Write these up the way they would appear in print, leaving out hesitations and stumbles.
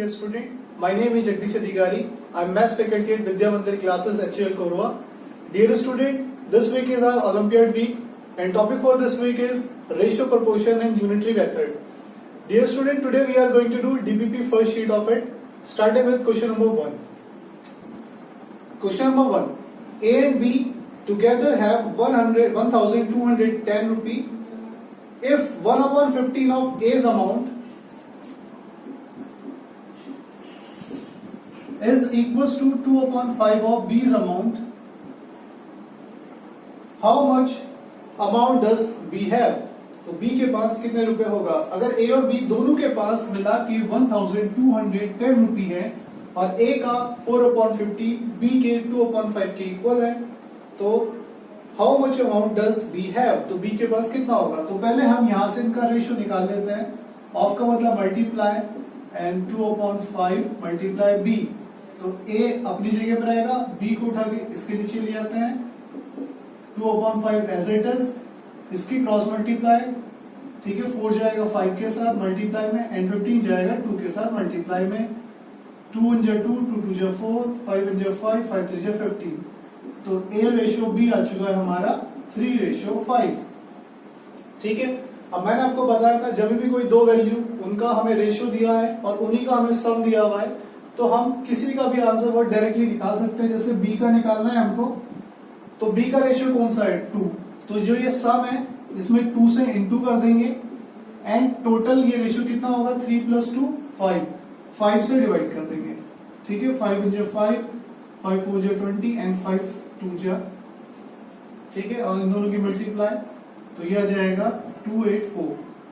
dear student. My name is Jagdish Adhikari. I am Maths faculty at Vidya Mandir classes HUL Korwa. Dear student, this week is our Olympiad week and topic for this week is ratio, proportion and unitary method. Dear student, today we are going to do DPP first sheet of it, starting with question number 1. Question number 1. A and B together have 1,210 rupee. If 1/15 of A's amount is equals to 2/5 of B's amount, how much amount does B have? तो B के पास कितने रुपए होगा? अगर A और B दोनों के पास मिला के 1,210 रुपी है और A का 4/50 B के 2/5 के इक्वल है, तो how much amount does B have? तो बी के पास कितना होगा? तो पहले हम यहां से इनका रेशियो निकाल लेते हैं. ऑफ का मतलब मल्टीप्लाई एंड 2/5 मल्टीप्लाई बी. तो ए अपनी जगह पर रहेगा, बी को उठा के इसके नीचे ले आते हैं. 2/5 एज इट इज, इसकी क्रॉस मल्टीप्लाई, ठीक है. 4 जाएगा 5 के साथ मल्टीप्लाई में एंड 15 जाएगा 2 के साथ मल्टीप्लाई में. 2 × 2, 2 × 4, 5 × 5, 5 × 15. तो A रेशियो B आ चुका है हमारा 3:5. ठीक है. अब मैंने आपको बताया था जब भी कोई दो वैल्यू उनका हमें रेशियो दिया है और उन्हीं का हमें सम दिया हुआ है, तो हम किसी का भी आंसर वर्ड डायरेक्टली निकाल सकते हैं. जैसे B का निकालना है हमको, तो B का रेशियो कौन सा है? 2. तो जो ये सम है इसमें 2 से इंटू कर देंगे एंड टोटल ये रेशियो कितना होगा? 3 + 2 5. 5 से डिवाइड कर देंगे. ठीक है. 5 × 5, 5 × 4 = 20 एंड 5 2 जा. ठीक है. और इन दोनों की मल्टीप्लाई, तो यह आ जाएगा 284.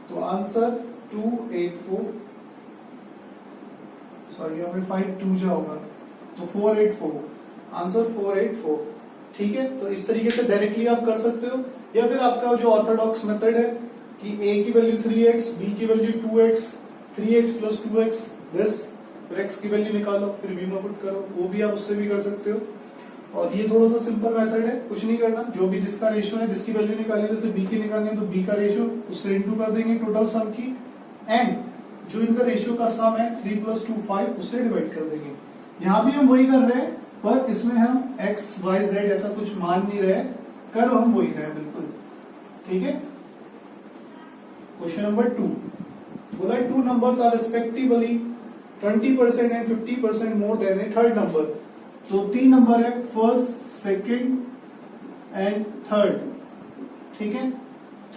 तो आंसर 284. सॉरी यहाँ पे 5 2 जा होगा, तो 484. आंसर 484. ठीक है. तो इस तरीके से डायरेक्टली आप कर सकते हो, या फिर आपका जो ऑर्थोडॉक्स मेथड है कि a की वैल्यू 3x, b की value 2x, 3x + 2x this, फिर x की वैल्यू निकालो, फिर b में पुट करो, वो भी आप उससे भी कर सकते हो. और ये थोड़ा सा सिंपल मेथड है, कुछ नहीं करना. जो भी जिसका रेशियो है, जिसकी वैल्यू निकालनी है, जैसे b की निकालनी है तो b का रेशियो उससे इंटू कर देंगे टोटल सम की, एंड जो इनका रेशियो का सम है 3 + 2 5 उससे डिवाइड कर देंगे. यहाँ भी हम वही कर रहे हैं, पर इसमें हम x y z ऐसा कुछ मान नहीं रहे, कर हम वही रहे बिल्कुल. ठीक है. क्वेश्चन नंबर 2 बोला 2 numbers are respectively 20% and 50% more than a third number. तो 3 नंबर है, फर्स्ट, सेकंड एंड थर्ड. ठीक है.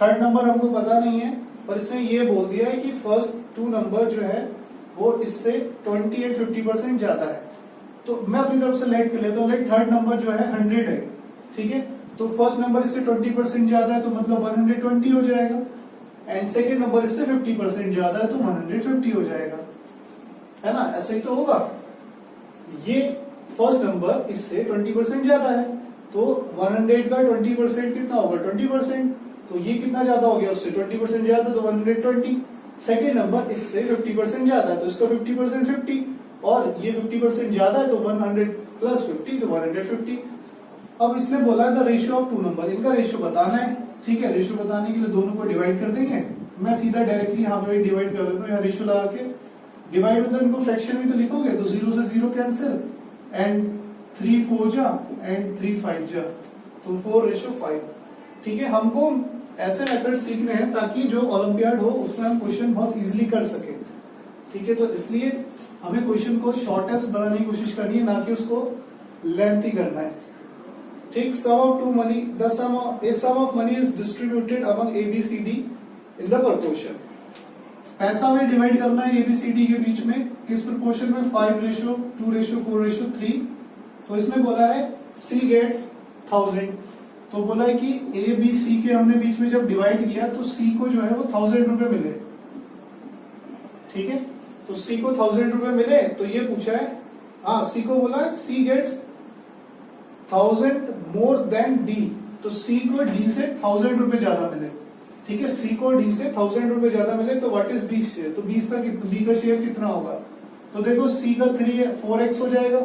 थर्ड नंबर हमको पता नहीं है, पर इसने ये बोल दिया है कि फर्स्ट 2 नंबर जो है वो इससे 20 एंड 50% ज्यादा है. तो मैं अपनी तरफ से लेट कर लेता हूँ. लेट थर्ड नंबर जो है 100 है. ठीक है. तो फर्स्ट नंबर इससे 20% ज्यादा है, तो मतलब 120 हो जाएगा. एंड सेकेंड नंबर इससे 50% ज्यादा है, तो 150 हो जाएगा. है ना? ऐसे ही तो होगा. ये फर्स्ट नंबर इससे 20% ज्यादा है, तो 100 का 20% कितना होगा? 20%. तो ये कितना ज्यादा हो गया? उससे 20% ज्यादा, तो 120. सेकेंड नंबर इससे 50% ज्यादा है, तो इसका 50% 50, और ये 50% ज्यादा है, तो 100 + 50 तो 150. अब इसने बोला है द रेशियो ऑफ 2 नंबर. इनका रेशियो बताना है. ठीक है. रेशियो बताने के लिए दोनों को डिवाइड कर देंगे. मैं सीधा डायरेक्टली यहाँ पे डिवाइड कर देता हूँ. यहाँ रेशियो लगा के डिवाइड मतलब इनको फ्रैक्शन में तो लिखोगे, तो 0 से 0 कैंसिल एंड 3 4 जा एंड 3 5 जा, तो 4:5. ठीक है. हमको ऐसे मेथड सीखने हैं ताकि जो ओलंपियाड हो उसमें हम क्वेश्चन बहुत इजीली कर सके. ठीक है. तो इसलिए हमें क्वेश्चन को शॉर्टेस्ट बनाने की कोशिश करनी है, ना कि उसको लेंथी करना है. ठीक. Sum of two money, the sum of money is distributed among A B C D in the proportion. पैसा में डिवाइड करना है एबीसीडी के बीच में. किस प्रोपोर्शन में? 5:2:4:3. तो इसमें बोला है सी गेट्स 1000. तो बोला है कि ए बी सी के हमने बीच में जब डिवाइड किया तो सी को जो है वो 1000 रुपए मिले. ठीक है. तो सी को 1000 रुपए मिले, तो ये पूछा है, हाँ सी को बोला है सी गेट्स 1000 मोर देन डी. तो सी को डी से 1000 रुपए ज्यादा मिले. ठीक है. सी को डी से 1000 रुपए ज्यादा मिले, तो व्हाट इज बी शेयर? तो बी का शेयर कितना होगा? तो देखो सी का 4x हो जाएगा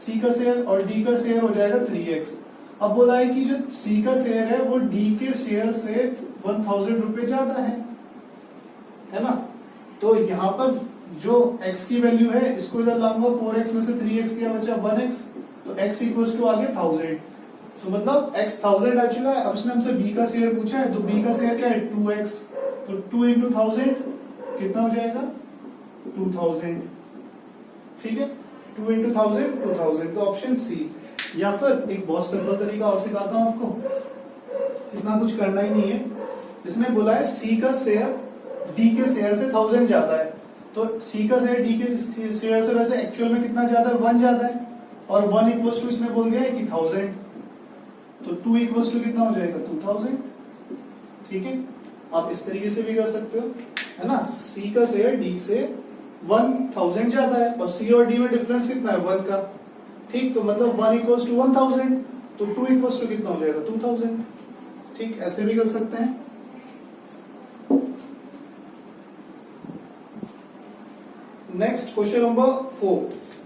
सी का शेयर, और डी का शेयर हो जाएगा 3x. अब बोला है कि जो सी का शेयर है वो डी के शेयर से 1000 रुपए ज्यादा है ना? तो यहाँ पर जो x की वैल्यू है इसको इधर लाऊंगा, 4x में से 3x किया बचा 1x, तो x इक्वल्स टू आ गया 1000। तो मतलब x 1000 आ चुका है। अब इसने हमसे b का शेयर पूछा है, तो b का शेयर क्या है 2x, तो 2 into 1000 कितना हो जाएगा 2000। ठीक है, 2 into 1000 2000, तो ऑप्शन सी। या फिर एक बहुत सिंपल तरीका और सिखाता हूं आपको, इतना कुछ करना ही नहीं है। इसने बोला है c का शेयर d के शेयर से 1000 ज्यादा है, तो c का शेयर d के शेयर से वैसे एक्चुअल में कितना ज्यादा है 1 ज्यादा है, और 1 इक्वल्स टू इसने बोल दिया है कि 1000, तो 2 इक्वल्स टू कितना हो जाएगा 2000। ठीक है, आप इस तरीके से भी कर सकते हो, है ना। c का शेयर d से 1000 ज्यादा है, और c और d में डिफरेंस कितना है 1 का। ठीक, तो मतलब 1 इक्वल्स टू 1000, तो 2 इक्वल्स टू कितना हो जाएगा 2000। ठीक, ऐसे भी कर सकते हैं। Next question number 4।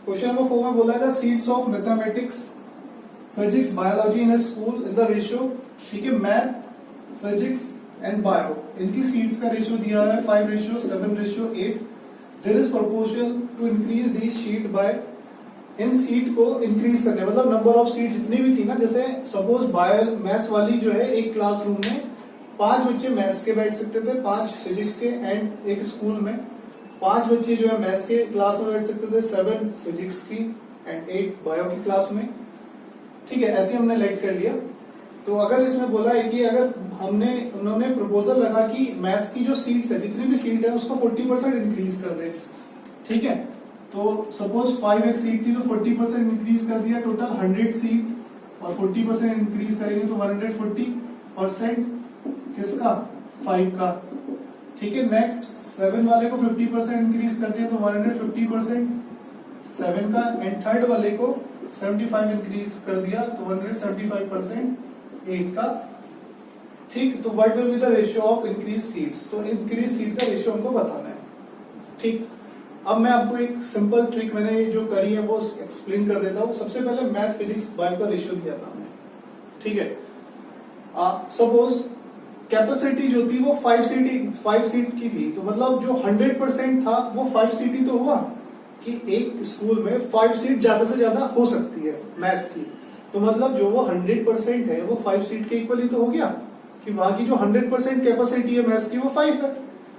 Question number 4 में बोला है the seats of mathematics, physics, biology in school in the ratio, ठीक है, मैथ, फिजिक्स एंड बायो, इनकी सीट्स का रेशियो दिया है 5:7:8। There is proposal to increase this sheet by, in seat को इंक्रीज करने, मतलब नंबर ऑफ सीट जितनी भी थी ना, जैसे सपोज बायो मैथ्स वाली जो है एक क्लासरूम में 5 बच्चे मैथ्स के बैठ सकते थे, 5 फिजिक्स के, एंड एक स्कूल में 5 बच्चे जो है मैथ्स के क्लास में बैठ सकते थे, 7 फिजिक्स की एंड 8 बायो की क्लास में। ठीक है, ऐसे हमने लेट कर लिया। तो अगर इसमें बोला है कि अगर उन्होंने प्रपोजल रखा कि मैथ्स की जो सीट्स है, जितनी भी सीट है उसको 40% इंक्रीज कर दे। ठीक है, तो सपोज 5x सीट थी तो 40% इंक्रीज कर दिया, टोटल 100 सीट, और 40% इंक्रीज करेंगे तो 140% किसका 5 का। ठीक है, नेक्स्ट 7 वाले को 50% इंक्रीज कर दिया तो 150% 7 का, एंड थर्ड वाले को 75 इंक्रीज कर दिया तो 175% 8 का। ठीक, तो what will be the ratio of increase seats, तो इंक्रीज सीट का रेशियो हमको बताना है। ठीक, अब मैं आपको एक सिंपल ट्रिक मैंने जो करी है वो एक्सप्लेन कर देता हूँ। सबसे पहले मैथ, फिजिक्स, बायो का रेशियो दिया था हमने। ठीक है, सपोज कैपेसिटी जो थी वो 5 सीट की थी, तो मतलब जो 100% था वो 5 सीट ही तो हुआ, कि एक स्कूल में 5 सीट ज्यादा से ज्यादा हो सकती है मैथ्स की, तो मतलब जो वो 100% है वो 5 सीट के इक्वल ही तो हो गया, कि वहां की जो 100% कैपेसिटी है मैथ्स की वो 5 है।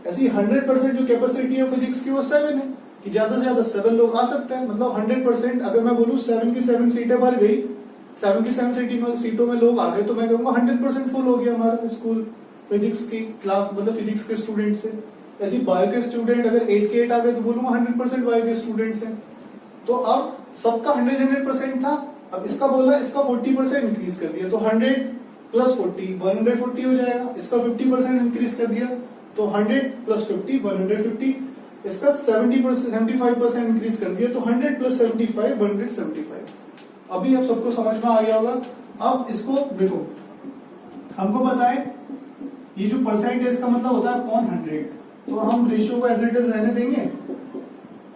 ऐसी 100% जो कैपेसिटी है फिजिक्स की वो 7 है, कि ज्यादा से ज्यादा 7 लोग आ सकते हैं। मतलब 100% अगर मैं बोलूं 7 की 7 सीटें भर गई, 7 की 7 सीटों में लोग आ गए, तो मैं कहूंगा 100% फुल हो गया हमारा स्कूल फिजिक्स की क्लास, मतलब फिजिक्स के स्टूडेंट से। ऐसी बायो के स्टूडेंट अगर 8 के 8 आ गए तो बोलूंगा 100% बायो के स्टूडेंट्स हैं। तो अब सबका 100% था, अब इसका बोला इसका 40% इंक्रीज कर दिया, तो 100 प्लस 40 140 हो जाएगा। इसका 50% इंक्रीज कर दिया तो 100 प्लस 50 150। इसका 75% इंक्रीज कर दिया तो 100 प्लस 75 175। अभी अब सबको समझ में आ गया होगा। अब इसको देखो, हमको पता है ये जो परसेंटेज का मतलब होता है अपॉन 100, तो हम रेशियो को एज इट इज रहने देंगे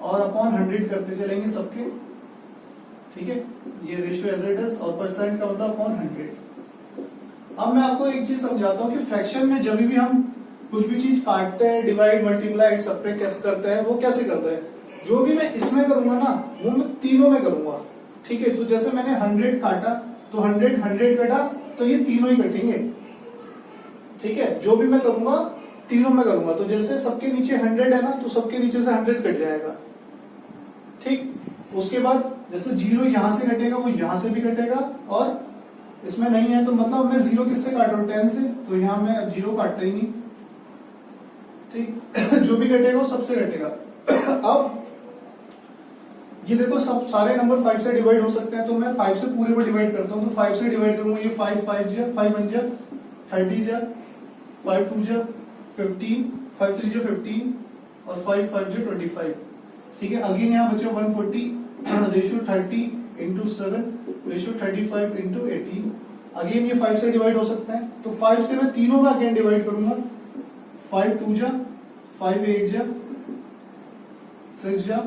और अपॉन 100 करते चलेंगे सबके। ठीक है, ये रेशियो एज इट इज, और परसेंट का मतलब अपॉन 100। अब मैं आपको एक चीज समझाता हूँ कि फ्रैक्शन में जब भी हम कुछ भी चीज काटते हैं, डिवाइड, मल्टीप्लाई, सब्ट्रैक्ट कैसे करते हैं, वो कैसे करते हैं, जो भी मैं इसमें करूंगा ना वो मैं तीनों में करूंगा। ठीक है, तो जैसे मैंने 100 काटा तो 100 कटा, तो ये तीनों ही कटेंगे। ठीक है, जो भी मैं करूंगा तीनों में करूंगा, तो जैसे सबके नीचे 100 है ना, तो सबके नीचे से 100 कट जाएगा। ठीक, उसके बाद जैसे 0 यहां से कटेगा वो यहां से भी कटेगा, और इसमें नहीं है तो मतलब मैं 0 किससे काट रहा हूं 10 से, तो यहां मैं अब 0 काटता ही नहीं। ठीक जो भी कटेगा वो सबसे कटेगा। अब ये देखो सब सारे नंबर 5 से डिवाइड हो सकते हैं, तो मैं 5 से पूरे पर डिवाइड करता हूं, तो 5 से डिवाइड करूंगा, ये 5 5 जा 5 1 जा 30 जा 5 2 जा 15 5 3 जा 15 और 5 5 जा 25। ठीक है, अगेन यहाँ बचा 140 ratio 30 into 7 ratio 35 into 18। Again ये 5 से डिवाइड हो सकता है, तो 5 से मैं तीनों में अगेन डिवाइड करूंगा, 5 2 जा 5 8 जा 6 जा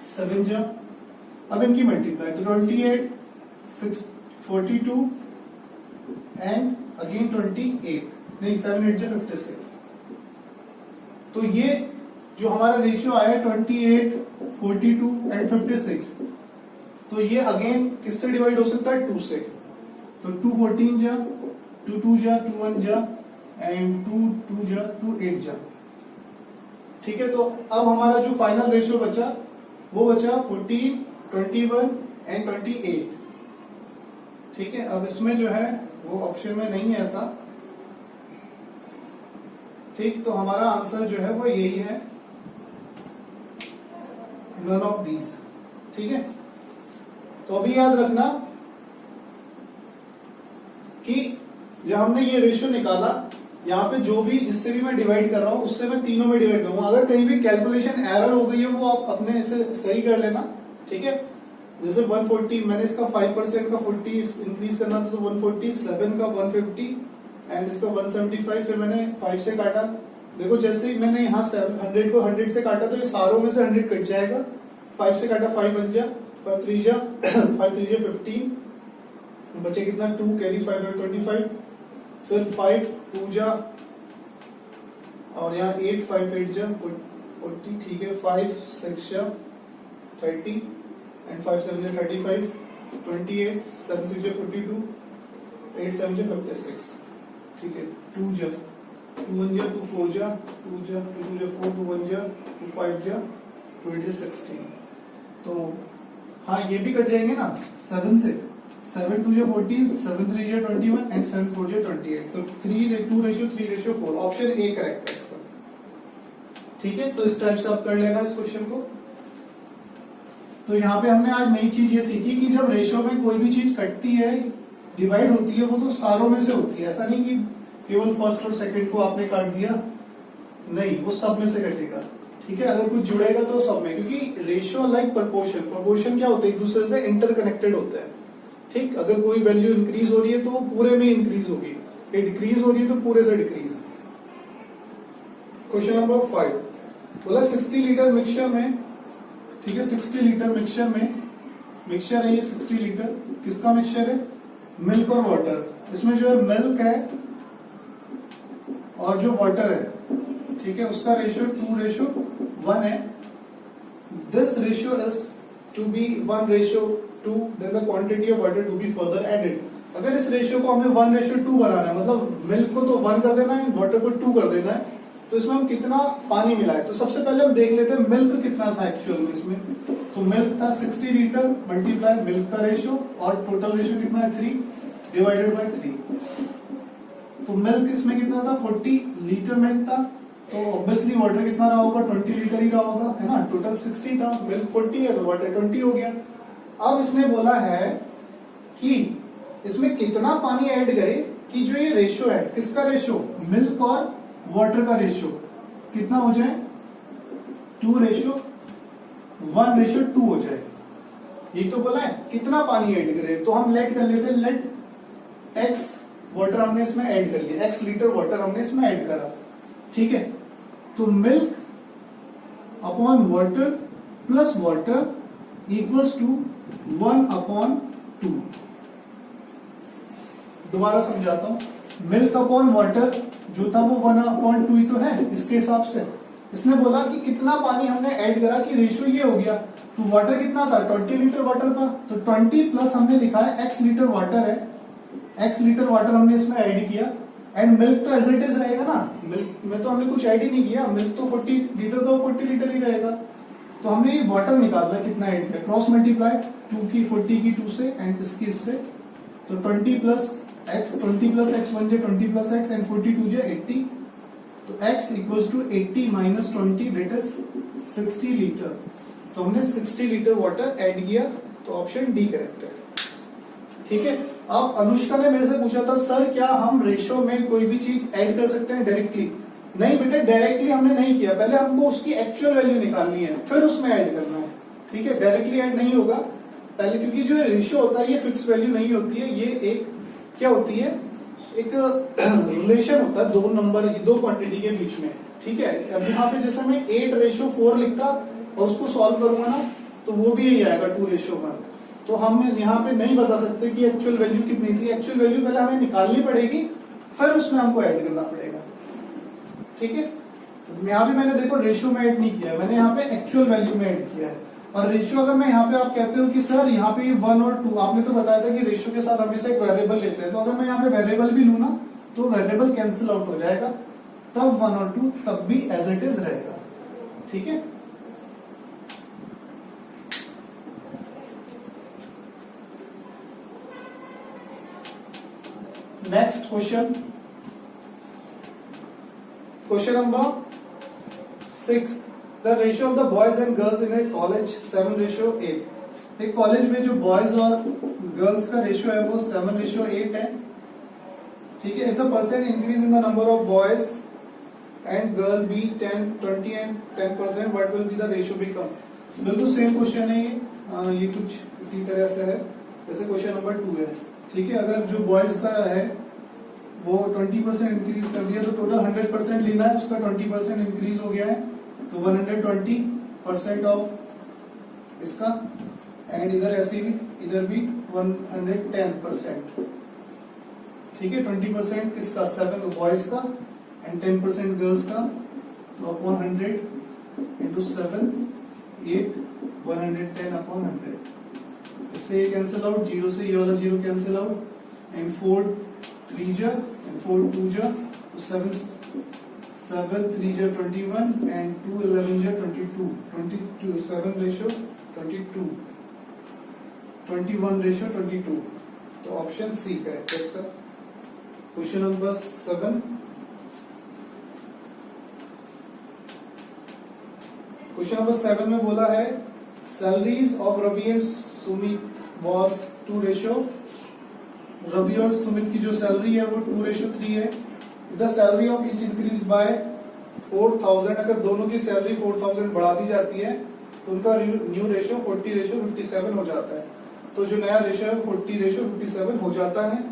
7 जा। अब इनकी मल्टीप्लाई, तो 28 6 42 एंड अगेन 28 नहीं 7 8 जा 56। तो ये जो हमारा रेशियो आया 28, 42 एंड 56, तो ये अगेन किससे डिवाइड हो सकता है? 2 से। तो 2 14 जा, 2 2 जा, 2 1 जा एंड 2 2 जा, 2 8 जा। ठीक है, तो अब हमारा जो फाइनल रेशियो बचा वो बचा 14, 21 एंड 28। ठीक है, अब इसमें जो है वो ऑप्शन में नहीं है ऐसा। ठीक, तो हमारा आंसर जो है वो यही है, नन ऑफ दीज। ठीक है, तो अभी याद रखना कि जब हमने ये रेशियो निकाला, यहाँ पे जो भी जिससे भी मैं डिवाइड कर रहा हूं उससे मैं तीनों में डिवाइड करूंगा। अगर कहीं भी कैलकुलेशन एरर हो गई है वो आप अपने से सही कर लेना। ठीक है, जैसे 140 मैंने इसका 5% का 40 इंक्रीज करना था तो 147 का 150 एंड इसका 175, फिर मैंने 5 से काटा। देखो जैसे ही मैंने यहाँ 100 को 100 से काटा तो ये सारों में से 100 कट जाएगा। 5 से काटा 5 बन जा, 5 3 जा 5 3 जा 15, बचे कितना 2 कैरी 5 है 25, फिर 5 2 जा और यहाँ 8 5 8 जा 40। ठीक है, 5 6 जा 30 एंड 5 7 जा 35, 28 7 6 जा 42, 8 7 जा 56। ठीक है, 2 जा 2 1 जा 2 4 जा 2 जा 2 2 जा 4 2 1 जा 2 5 जा 2 8 जा 16। तो हाँ ये भी कट जाएंगे ना 7 से, 7 2 जा 14, 7 3 जा 21 एंड 7 4 जा 28। तो 2 ratio 3 ratio 4, option A correct है इसका। ठीक है, तो इस टाइप से आप कर लेना इस क्वेश्चन को। तो यहाँ पे हमने आज नई चीज ये सीखी कि जब रेशियो में कोई भी चीज कटती है, डिवाइड होती है, वो तो सारों में से होती है। ऐसा नहीं कि केवल फर्स्ट और सेकंड को आपने काट दिया, नहीं, वो सब में से कटेगा। ठीक है, अगर कुछ जुड़ेगा तो सब में, क्योंकि रेशियो लाइक प्रोपोर्शन, प्रोपोर्शन क्या होते हैं? एक दूसरे से इंटरकनेक्टेड होते हैं। ठीक, अगर कोई वैल्यू इंक्रीज हो रही है तो वो पूरे में इंक्रीज होगी, डिक्रीज हो रही है तो पूरे से डिक्रीज। क्वेश्चन नंबर 5 बोला 60 लीटर मिक्सचर में, ठीक है 60 लीटर मिक्सचर में, मिक्सचर है ये 60 लीटर, किसका मिक्सचर है? मिल्क और वाटर। इसमें जो है मिल्क है और जो वाटर है, ठीक है, उसका रेशियो 2:1 है। This ratio is to be 1:2, then the quantity of water to be further added. अगर इस रेशियो को हमें 1:2 बनाना है, मतलब मिल्क को तो 1 कर देना है, वाटर को 2 कर देना है, तो इसमें हम कितना पानी मिलाए? तो सबसे पहले हम देख लेते हैं मिल्क कितना था एक्चुअल में इसमें। तो मिल्क था 60 लीटर मल्टीप्लाई मिल्क का रेशियो, और टोटल रेशियो कितना है 3 डिवाइडेड बाय 3। तो मिल्क इसमें कितना था? 40 लीटर मिल्क था, तो ऑब्वियसली वाटर कितना रहा होगा? 20 लीटर ही रहा होगा, है ना। टोटल 60 था, मिल्क 40 है तो वाटर 20 हो गया। अब इसने बोला है कि इसमें कितना पानी ऐड करे कि जो ये रेशियो है, किसका रेशियो? मिल्क और वाटर का रेशियो कितना हो जाए? 2:1:2 हो जाए। ये तो बोला है कितना पानी ऐड करे, तो हम लेट कर लेते हैं, लेट x वाटर हमने इसमें ऐड कर लिया, x लीटर वाटर हमने इसमें ऐड करा। ठीक है, तो milk upon water plus water equals to 1/2। दोबारा समझाता हूं, मिल्क अपॉन वाटर जो था वो 1/2 ही तो है इसके हिसाब से। इसने बोला कि कितना पानी हमने ऐड करा कि रेशियो ये हो गया। तो वाटर कितना था? 20 लीटर वाटर था, तो 20 प्लस हमने लिखा है x लीटर वाटर है, x लीटर वाटर हमने इसमें ऐड किया, एंड मिल्क तो एज इट इज रहेगा ना, मिल्क में तो हमने कुछ ऐड ही नहीं किया, मिल्क तो 40 लीटर तो 40 लीटर ही रहेगा। तो हमने ये वाटर निकालना कितना ऐड किया, क्रॉस मल्टीप्लाई 2 की 40 की 2 से एंड इसकी इससे, तो 20 प्लस x 1 जे 20 प्लस x एंड 42 जे 80। तो x equals to 80 minus 20 that is 60 litre. तो हमने 60 लीटर वाटर ऐड किया, तो ऑप्शन डी करेक्ट है। ठीक है, अब अनुष्का ने मेरे से पूछा था सर क्या हम रेशियो में कोई भी चीज ऐड कर सकते हैं डायरेक्टली? नहीं बेटे, डायरेक्टली हमने नहीं किया, पहले हमको उसकी एक्चुअल वैल्यू निकालनी है फिर उसमें ऐड करना है। ठीक है, डायरेक्टली ऐड नहीं होगा पहले, क्योंकि जो रेशियो होता है ये फिक्स वैल्यू नहीं होती है, ये एक क्या होती है, एक रिलेशन होता है दो नंबर, दो क्वांटिटी के बीच में। ठीक है, अब यहाँ पे जैसे मैं 8:4 लिखता और उसको सॉल्व करूंगा ना, तो वो भी यही आएगा 2:1। तो हम यहाँ पे नहीं बता सकते कि एक्चुअल वैल्यू कितनी थी। एक्चुअल वैल्यू पहले हमें निकालनी पड़ेगी, फिर उसमें हमको ऐड करना पड़ेगा। ठीक है, यहाँ पे मैंने देखो रेशियो में ऐड नहीं किया है, मैंने यहाँ पे एक्चुअल वैल्यू में ऐड किया है। और रेशियो अगर मैं यहाँ पे आप कहते हो कि सर यहाँ पे 1 और 2, आपने तो बताया था कि रेशियो के साथ हमेशा एक वेरिएबल लेते हैं, तो अगर मैं यहाँ पे वेरिएबल भी लू ना तो वेरिएबल कैंसिल आउट हो जाएगा, तब 1 और 2 तब भी एज इट इज रहेगा। ठीक है, next question, question number 6, the ratio of the boys and girls in A college 7:8। एक कॉलेज में जो बॉयज और गर्ल्स का रेशियो है वो 7:8 है। ठीक है, if the percent increase in the number of boys and girl be 10, 20 and 10%, what will be the ratio become. बिल्कुल सेम क्वेश्चन है ये कुछ इसी तरह से है जैसे क्वेश्चन नंबर 2 है। ठीक है, अगर जो बॉयज का है वो 20% इंक्रीज कर दिया तो टोटल 100% लेना है, उसका 20% इंक्रीज हो गया है तो 120% ऑफ इसका, एंड इधर ऐसे भी इधर भी 110%। ठीक है, 20% इसका 7 बॉयज का एंड 10% गर्ल्स का, तो अपॉन 100 इंटू 7, 8, 110 अपॉन 100। इससे ये कैंसिल आउट, 0 से ये वाला 0 कैंसिल आउट, एंड 4 3 जा एंड 4 2 जा, तो 7 3 जा 21 एंड 2 11 जा 22, 7:22, 21:22। तो ऑप्शन सी करेक्ट है इसका। क्वेश्चन नंबर 7, क्वेश्चन नंबर 7 में बोला है salaries of Ravi and Sumit was 2:, Ravi और सुमित की जो सैलरी है वो 2:3 है। The salary of each increase by 4000, अगर दोनों की सैलरी 4000 बढ़ा दी जाती है तो उनका न्यू रेशियो 40:57 हो जाता है। तो जो नया रेशियो है 40:57 हो जाता है।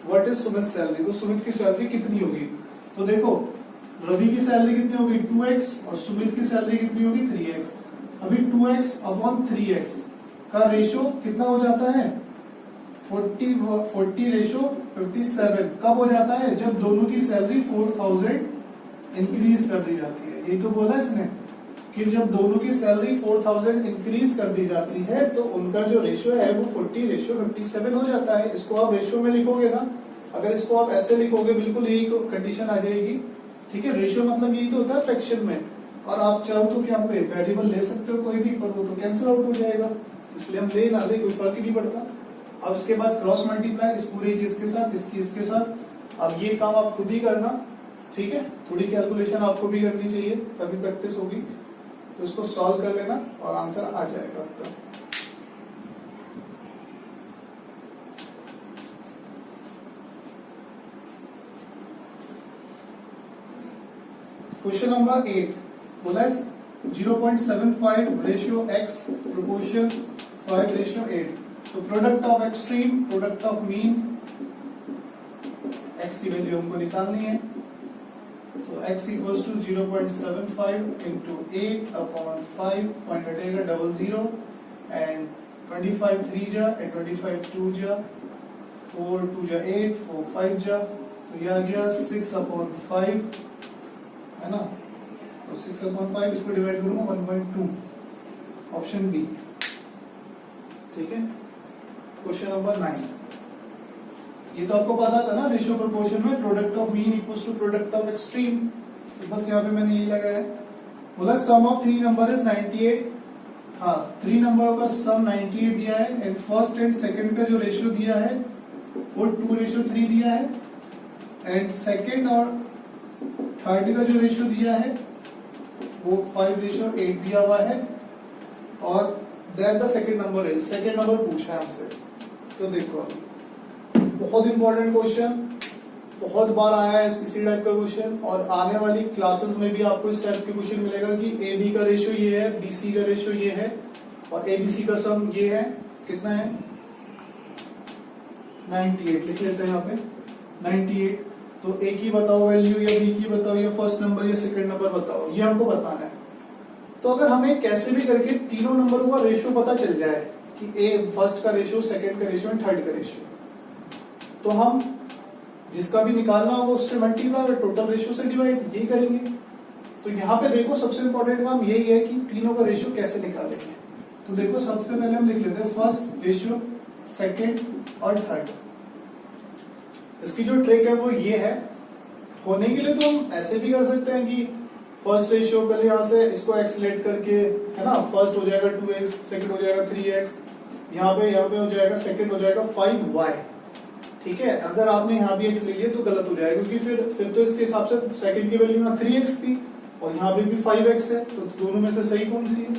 व्हाट इज सुमित सैलरी, तो सुमित की सैलरी कितनी होगी। तो देखो रवि की सैलरी कितनी होगी 2x और सुमित की सैलरी कितनी होगी 3x। अभी 2x अपॉन 3x का रेशियो कितना हो जाता है 40:57 कब हो जाता है, जब दोनों की सैलरी 4000 इंक्रीज कर दी जाती है। यही तो बोला इसने कि जब दोनों की सैलरी 4000 इंक्रीज कर दी जाती है तो उनका जो रेशियो है वो 40:57 हो जाता है। इसको आप रेशियो में लिखोगे ना, अगर इसको आप ऐसे लिखोगे बिल्कुल यही कंडीशन आ जाएगी। ठीक है, रेशियो मतलब यही तो होता है फ्रैक्शन में, और आप चाहो तो कि आप वेरिएबल ले सकते हो कोई भी, पर वो तो कैंसिल आउट हो जाएगा, इसलिए हम ले ना ले कोई फर्क ही नहीं पड़ता। अब इसके बाद क्रॉस मल्टीप्लाई इस पूरे की इसके साथ, इसकी इसके साथ। अब ये काम आप खुद ही करना। ठीक है, थोड़ी कैलकुलेशन आपको भी करनी चाहिए तभी प्रैक्टिस होगी। तो इसको सॉल्व कर लेना और आंसर आ जाएगा आपका। क्वेश्चन नंबर 8 बोला है 0.75 रेशियो x प्रोपोर्शन 5:8। तो product of extreme, product of mean, x की वैल्यू हमको निकालनी है। तो x equals to 0.75 into 8 upon 5, point हटेगा 00 एंड 25 3 जा एंड 25 2 जा, 4 2 जा 8, 4 5 जा, तो ये आ गया 6/5 है ना। तो 6/5 इसको डिवाइड करूंगा 1.2, ऑप्शन बी। ठीक है, क्वेश्चन नंबर 9, ये तो आपको पता था ना रेशियो प्रोपोर्शन में product of mean equals to product of extreme, तो बस यहाँ पे मैंने यही लगाया है। बोला सम ऑफ 3 नंबर इज 98। हाँ, 3 नंबरों का सम 98 दिया है एंड फर्स्ट एंड सेकंड का जो रेशियो दिया है वो 2:3 दिया है, एंड सेकंड और थर्ड का जो रेशियो दिया है वो 5:8 दिया हुआ है, और देन द सेकंड नंबर है, सेकंड नंबर पूछा है हमसे। तो देखो बहुत इंपॉर्टेंट क्वेश्चन, बहुत बार आया है इसी टाइप का क्वेश्चन, और आने वाली क्लासेस में भी आपको इस टाइप के क्वेश्चन मिलेगा कि ए बी का रेशियो ये है, बी सी का रेशियो ये है, और ए बी सी का सम ये है। कितना है 98, लिख लेते हैं यहाँ पे 98। तो ए की बताओ वैल्यू या बी की बताओ या फर्स्ट नंबर या सेकंड नंबर बताओ, ये हमको बताना है। तो अगर हमें कैसे भी करके तीनों नंबरों का रेशियो पता चल जाए कि ए फर्स्ट का रेशियो, सेकंड का रेशियो एंड थर्ड का रेशियो, तो हम जिसका भी निकालना होगा उससे मल्टीप्लाई और टोटल रेशियो से डिवाइड, यही करेंगे। तो यहाँ पे देखो सबसे इंपॉर्टेंट काम यही है कि तीनों का रेशियो कैसे निकालेंगे। तो देखो सबसे पहले हम लिख लेते हैं फर्स्ट रेशियो, सेकंड और थर्ड। इसकी जो ट्रिक है वो ये है, होने के लिए तो हम ऐसे भी कर सकते हैं कि फर्स्ट रेशियो पहले यहाँ से इसको एक्सलेट करके, है ना, फर्स्ट हो जाएगा 2x, सेकंड हो जाएगा 3x, यहाँ पे हो जाएगा, सेकंड हो जाएगा 5y। ठीक है, अगर आपने यहाँ भी x ले लिया तो गलत हो जाएगा, क्योंकि फिर तो इसके हिसाब से सेकंड की वैल्यू यहाँ 3x थी और यहाँ पे भी 5x है, तो दोनों में से सही कौन सी है?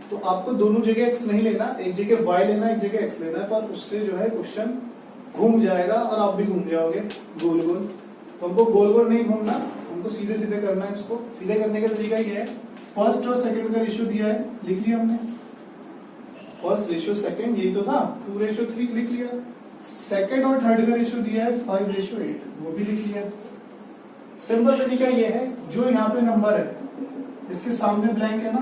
तो आपको दोनों जगह x नहीं लेना, एक जगह y लेना, एक जगह x लेना है, पर उससे जो है क्वेश्चन घूम जाएगा और आप भी घूम जाओगे गोल गोल। तो हमको गोल गोल नहीं घूमना, हमको सीधे सीधे करना है। इसको सीधे करने का तरीका ये है, फर्स्ट और सेकंड का रेशियो दिया है, लिख लिया हमने, फर्स्ट रेशियो सेकंड यही तो था, 2:3 लिख लिया। सेकंड और थर्ड का रेशियो दिया है 5:8, वो भी लिख लिया। सिंपल तरीका ये है, जो यहाँ पे नंबर है इसके सामने ब्लैंक है ना,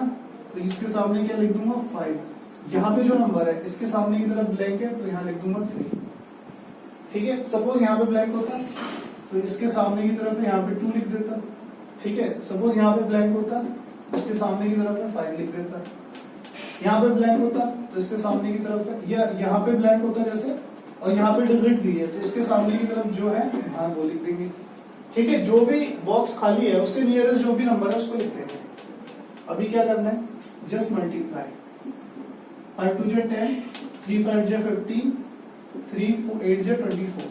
तो इसके सामने क्या लिख दूंगा 5। यहाँ पे जो नंबर है इसके सामने की तरफ ब्लैंक है, तो यहाँ लिख दूंगा 3। ठीक है, सपोज यहाँ पे ब्लैंक होता तो इसके सामने की तरफ यहाँ पे 2 लिख देता। ठीक है, सपोज यहाँ पे ब्लैंक होता, इसके सामने की तरफ 5 लिख देता। यहाँ पे ब्लैंक होता तो इसके सामने की तरफ, या यहाँ पे ब्लैंक होता जैसे, और यहाँ पे डिजिट दी है तो इसके सामने की तरफ जो है हाँ वो लिख देंगे। ठीक है, जो भी बॉक्स खाली है उसके नियरेस्ट जो भी नंबर है उसको लिख देंगे। अभी क्या करना है, जस्ट मल्टीप्लाई, 5 2 जा 10, 3 5 जा 15, 3 8 जा 24,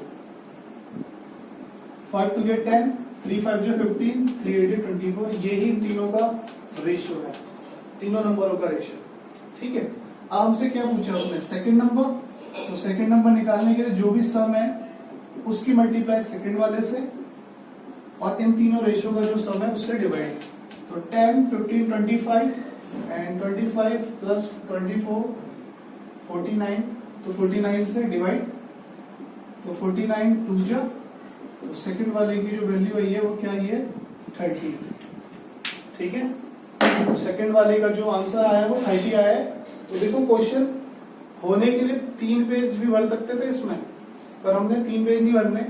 5 2 जा 10, 3 5 जा 15, 3 8 जा 24। यही तीनों का रेशियो है, तीनों नंबरों का रेशियो। ठीक है, अब हमसे क्या पूछा उसने, सेकंड नंबर। तो सेकंड नंबर निकालने के लिए जो भी सम है उसकी मल्टीप्लाई सेकंड वाले से, और इन तीनों रेशियो का जो सम है उससे डिवाइड। तो 10 15 25 एंड 25 प्लस 24 49, तो 49 से डिवाइड, तो 49 2 जा, तो सेकंड वाले की जो वैल्यू आई है वो क्या आई है 30। ठीक है, तो सेकंड वाले का जो आंसर आया है वो 30 आया है। तो देखो क्वेश्चन होने के लिए 3 पेज भी भर सकते थे इसमें, पर हमने 3 पेज नहीं भरने,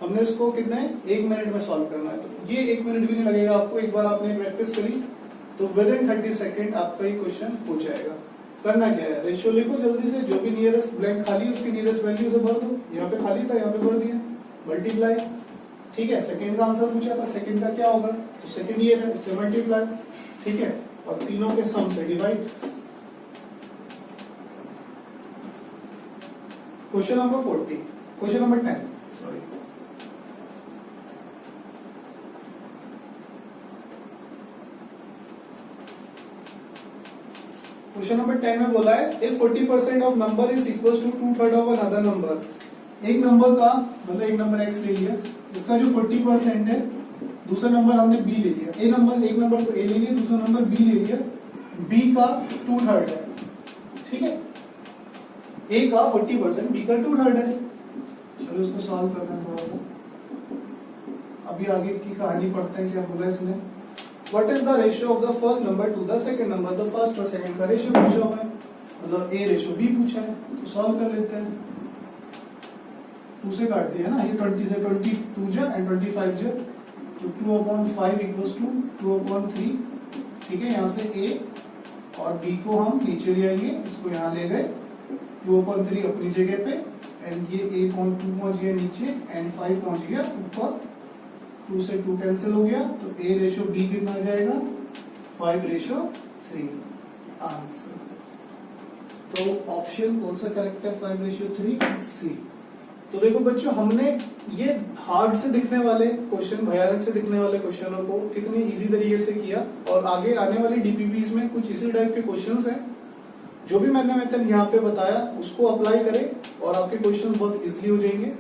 हमने इसको कितने 1 मिनट में सॉल्व करना है। तो ये 1 मिनट भी नहीं लगेगा आपको, एक बार आपने प्रैक्टिस करी तो विद इन 30 सेकेंड आपका ये क्वेश्चन हो जाएगा। करना क्या है, रेशियो लिखो जल्दी से, जो भी नियरेस्ट ब्लैंक खाली उसकी नियरेस्ट वैल्यू से भर दो। यहाँ पे खाली था, यहाँ पे भर दिया, मल्टीप्लाई। ठीक है, सेकंड का आंसर पूछा था, सेकंड का क्या होगा, तो सेकंड ये है, इससे मल्टीप्लाई। ठीक है, और तीनों के सम से divide. Question number 40, question number 10, sorry. Question number 10 में बोला है, if 40% of number is equal to 2/3 of another number. एक नंबर का मतलब एक नंबर x ले लिया, इसका जो 40% है, दूसरा नंबर हमने b ले लिया, एक नंबर तो a ले लिया, दूसरा नंबर b ले लिया, b का 2/3 है। ठीक है, a का 40%, b का 2/3 है। चलो इसको सॉल्व करते हैं थोड़ा सा, अभी आगे की कहानी पढ़ते हैं क्या बोला इसने। What is the ratio of the first number to the second number? The first और second का रेशियो पूछा हुआ है, मतलब a रेशियो b पूछा है, तो सॉल्व कर लेते हैं। 2 से काट दिया ना, ये 20 से 22 जा एंड 25 जा, तो 2/5 इक्वल्स टू 2/3। ठीक है, यहाँ से a और b को हम नीचे ले आएंगे, इसको यहाँ ले गए, 2/3 अपनी जगह पे, एंड ये a पॉइंट 2 पहुंच गया नीचे एंड 5 पहुंच गया ऊपर। 2 से 2 कैंसिल हो गया, तो a रेशियो b कितना आ जाएगा 5:3 आंसर। तो ऑप्शन कौन सा करेक्ट है, 5:3 सी। तो देखो बच्चों, हमने ये हार्ड से दिखने वाले क्वेश्चन, भयानक से दिखने वाले क्वेश्चनों को कितनी इजी तरीके से किया, और आगे आने वाली डीपीपीज में कुछ इसी टाइप के क्वेश्चंस हैं। जो भी मैंने मेथड यहाँ पे बताया उसको अप्लाई करें और आपके क्वेश्चन बहुत इजीली हो जाएंगे।